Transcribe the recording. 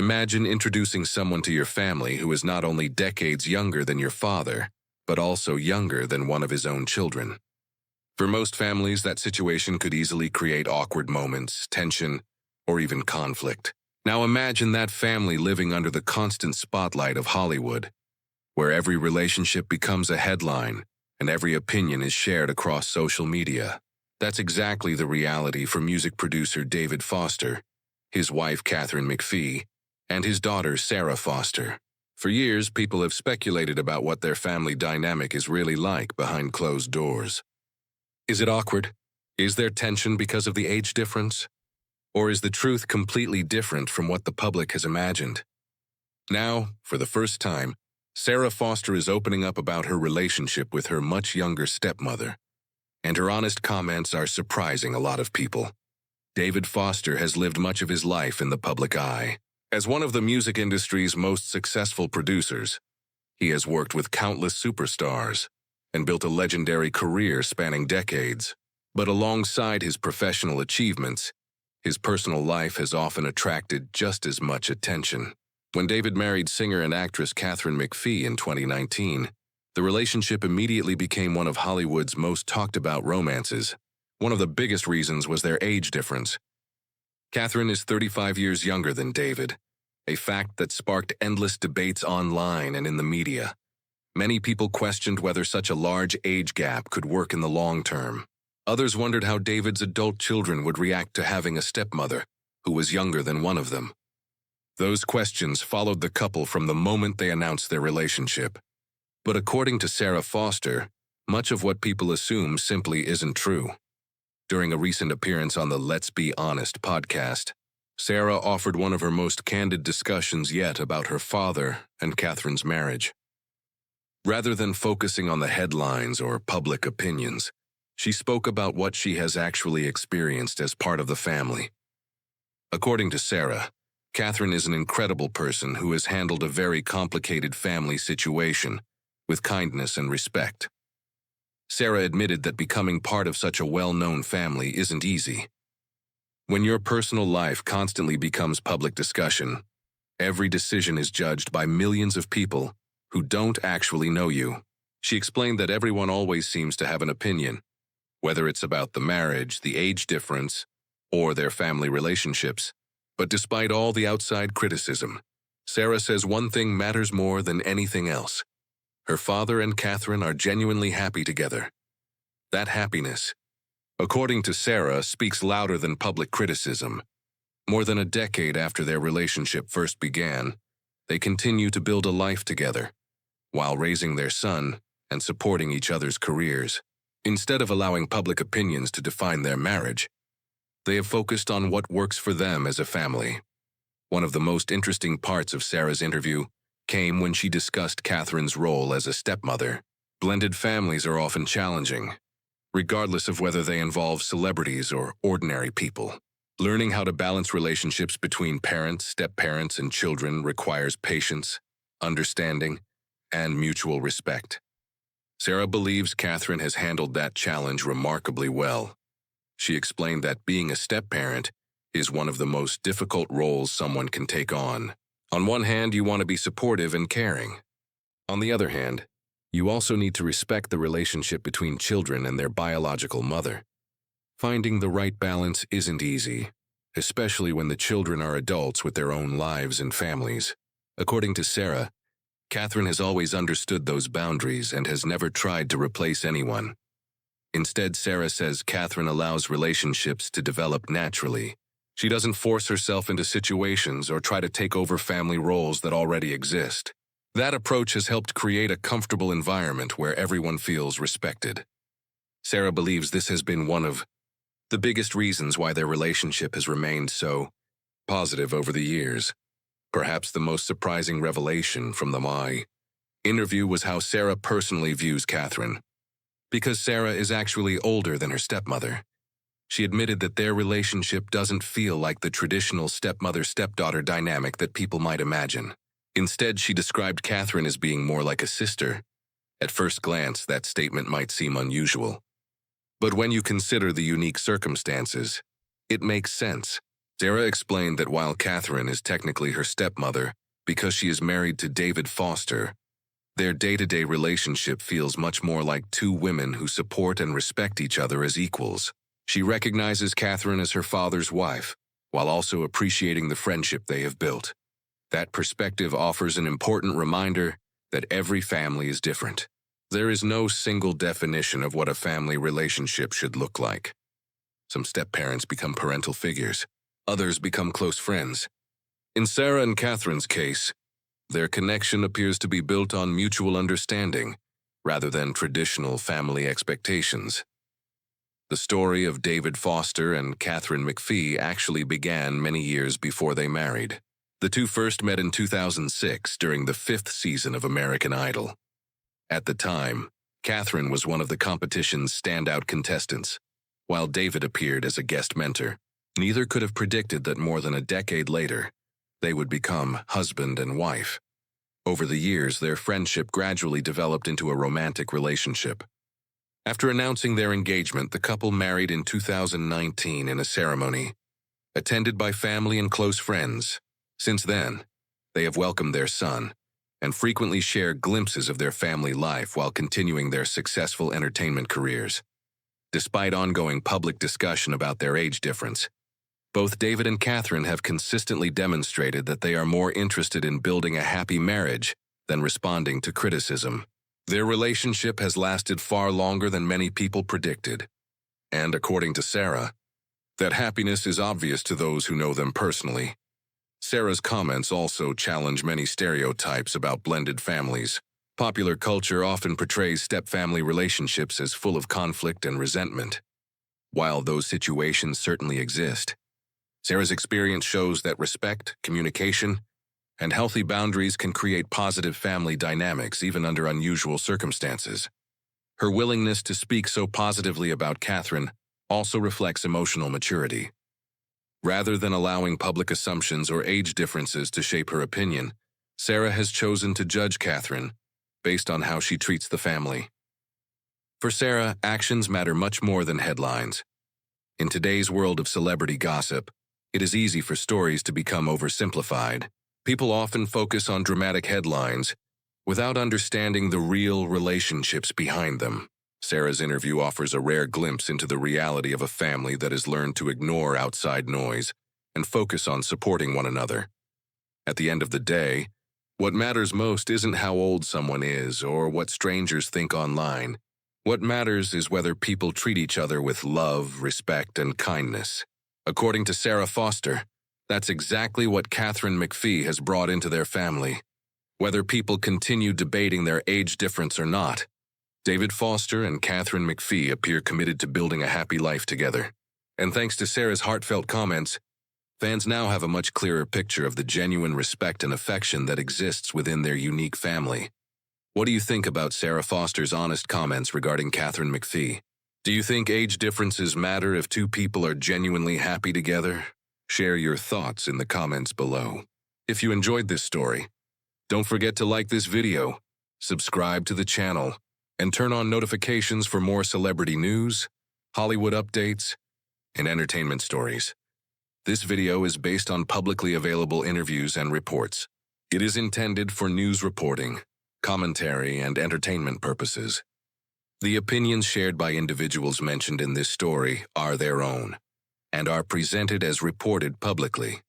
Imagine introducing someone to your family who is not only decades younger than your father, but also younger than one of his own children. For most families, that situation could easily create awkward moments, tension, or even conflict. Now imagine that family living under the constant spotlight of Hollywood, where every relationship becomes a headline and every opinion is shared across social media. That's exactly the reality for music producer David Foster, his wife Katharine McPhee, and his daughter Sara Foster. For years, people have speculated about what their family dynamic is really like behind closed doors. Is it awkward? Is there tension because of the age difference? Or is the truth completely different from what the public has imagined? Now, for the first time, Sara Foster is opening up about her relationship with her much younger stepmother, and her honest comments are surprising a lot of people. David Foster has lived much of his life in the public eye. As one of the music industry's most successful producers, he has worked with countless superstars and built a legendary career spanning decades. But alongside his professional achievements, his personal life has often attracted just as much attention. When David married singer and actress Katharine McPhee in 2019, the relationship immediately became one of Hollywood's most talked-about romances. One of the biggest reasons was their age difference. Katharine is 35 years younger than David, a fact that sparked endless debates online and in the media. Many people questioned whether such a large age gap could work in the long term. Others wondered how David's adult children would react to having a stepmother who was younger than one of them. Those questions followed the couple from the moment they announced their relationship. But according to Sara Foster, much of what people assume simply isn't true. During a recent appearance on the Let's Be Honest podcast, Sara offered one of her most candid discussions yet about her father and Katharine's marriage. Rather than focusing on the headlines or public opinions, she spoke about what she has actually experienced as part of the family. According to Sara, Katharine is an incredible person who has handled a very complicated family situation with kindness and respect. Sara admitted that becoming part of such a well-known family isn't easy. When your personal life constantly becomes public discussion, every decision is judged by millions of people who don't actually know you. She explained that everyone always seems to have an opinion, whether it's about the marriage, the age difference, or their family relationships. But despite all the outside criticism, Sara says one thing matters more than anything else. Her father and Katharine are genuinely happy together. That happiness, according to Sara, speaks louder than public criticism. More than a decade after their relationship first began, they continue to build a life together, while raising their son and supporting each other's careers. Instead of allowing public opinions to define their marriage, they have focused on what works for them as a family. One of the most interesting parts of Sara's interview came when she discussed Katharine's role as a stepmother. Blended families are often challenging, regardless of whether they involve celebrities or ordinary people. Learning how to balance relationships between parents, step-parents, and children requires patience, understanding, and mutual respect. Sara believes Katharine has handled that challenge remarkably well. She explained that being a step-parent is one of the most difficult roles someone can take on. On one hand, you want to be supportive and caring. On the other hand, you also need to respect the relationship between children and their biological mother. Finding the right balance isn't easy, especially when the children are adults with their own lives and families. According to Sara, Katharine has always understood those boundaries and has never tried to replace anyone. Instead, Sara says Katharine allows relationships to develop naturally. She doesn't force herself into situations or try to take over family roles that already exist. That approach has helped create a comfortable environment where everyone feels respected. Sara believes this has been one of the biggest reasons why their relationship has remained so positive over the years. Perhaps the most surprising revelation from the interview was how Sara personally views Katharine. Because Sara is actually older than her stepmother, she admitted that their relationship doesn't feel like the traditional stepmother-stepdaughter dynamic that people might imagine. Instead, she described Katharine as being more like a sister. At first glance, that statement might seem unusual. But when you consider the unique circumstances, it makes sense. Sara explained that while Katharine is technically her stepmother because she is married to David Foster, their day-to-day relationship feels much more like two women who support and respect each other as equals. She recognizes Katharine as her father's wife, while also appreciating the friendship they have built. That perspective offers an important reminder that every family is different. There is no single definition of what a family relationship should look like. Some step-parents become parental figures. Others become close friends. In Sara and Katharine's case, their connection appears to be built on mutual understanding rather than traditional family expectations. The story of David Foster and Katharine McPhee actually began many years before they married. The two first met in 2006 during the 5th season of American Idol. At the time, Katharine was one of the competition's standout contestants, while David appeared as a guest mentor. Neither could have predicted that more than a decade later, they would become husband and wife. Over the years, their friendship gradually developed into a romantic relationship. After announcing their engagement, the couple married in 2019 in a ceremony, attended by family and close friends. Since then, they have welcomed their son and frequently share glimpses of their family life while continuing their successful entertainment careers. Despite ongoing public discussion about their age difference, both David and Katharine have consistently demonstrated that they are more interested in building a happy marriage than responding to criticism. Their relationship has lasted far longer than many people predicted. And according to Sara, that happiness is obvious to those who know them personally. Sara's comments also challenge many stereotypes about blended families. Popular culture often portrays step-family relationships as full of conflict and resentment. While those situations certainly exist, Sara's experience shows that respect, communication, and healthy boundaries can create positive family dynamics even under unusual circumstances. Her willingness to speak so positively about Katharine also reflects emotional maturity. Rather than allowing public assumptions or age differences to shape her opinion, Sara has chosen to judge Katharine based on how she treats the family. For Sara, actions matter much more than headlines. In today's world of celebrity gossip, it is easy for stories to become oversimplified. People often focus on dramatic headlines without understanding the real relationships behind them. Sara's interview offers a rare glimpse into the reality of a family that has learned to ignore outside noise and focus on supporting one another. At the end of the day, what matters most isn't how old someone is or what strangers think online. What matters is whether people treat each other with love, respect, and kindness. According to Sara Foster, that's exactly what Katharine McPhee has brought into their family. Whether people continue debating their age difference or not, David Foster and Katharine McPhee appear committed to building a happy life together. And thanks to Sara's heartfelt comments, fans now have a much clearer picture of the genuine respect and affection that exists within their unique family. What do you think about Sara Foster's honest comments regarding Katharine McPhee? Do you think age differences matter if two people are genuinely happy together? Share your thoughts in the comments below. If you enjoyed this story, don't forget to like this video, subscribe to the channel, and turn on notifications for more celebrity news, Hollywood updates, and entertainment stories. This video is based on publicly available interviews and reports. It is intended for news reporting, commentary, and entertainment purposes. The opinions shared by individuals mentioned in this story are their own and are presented as reported publicly.